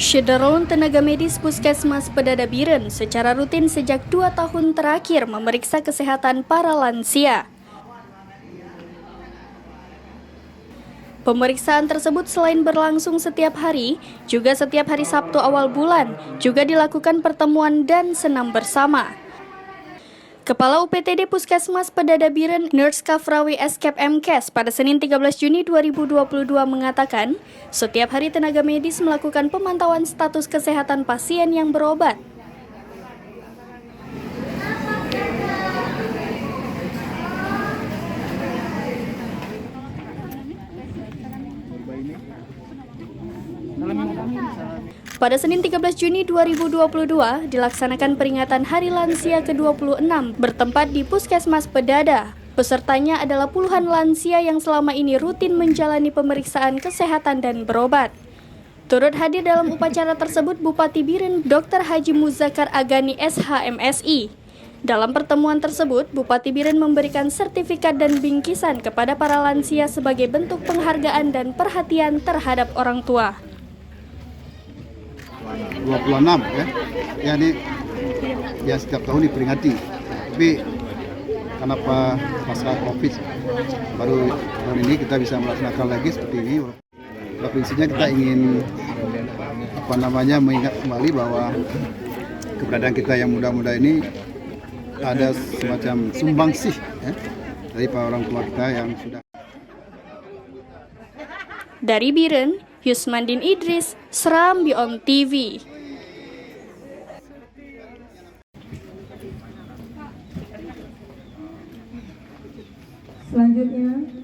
Syederun tenaga medis Puskesmas Pedada Biren secara rutin sejak 2 tahun terakhir memeriksa kesehatan para lansia. Pemeriksaan tersebut selain berlangsung setiap hari, juga setiap hari Sabtu awal bulan, juga dilakukan pertemuan dan senam bersama. Kepala UPTD Puskesmas Pedada Biren, Nurse Kafrawi Eskep MKes pada Senin 13 Juni 2022 mengatakan, setiap hari tenaga medis melakukan pemantauan status kesehatan pasien yang berobat. Pada Senin 13 Juni 2022 dilaksanakan peringatan Hari Lansia ke-26 bertempat di Puskesmas Pedada. Pesertanya adalah puluhan lansia yang selama ini rutin menjalani pemeriksaan kesehatan dan berobat. Turut hadir dalam upacara tersebut Bupati Biren Dr. Haji Muzakar Agani SHMSI. Dalam pertemuan tersebut, Bupati Biren memberikan sertifikat dan bingkisan kepada para lansia sebagai bentuk penghargaan dan perhatian terhadap orang tua. 26 ya. Ya ini ya setiap tahun diperingati. Tapi kenapa pasca Covid baru tahun ini kita bisa melaksanakan lagi seperti ini. Prinsipnya kita ingin mengingat kembali bahwa keberadaan kita yang muda-muda ini ada semacam sumbangsih ya, dari para orang tua kita yang sudah. Dari Biren, Yusmandin Idris, Serambi On TV. Selanjutnya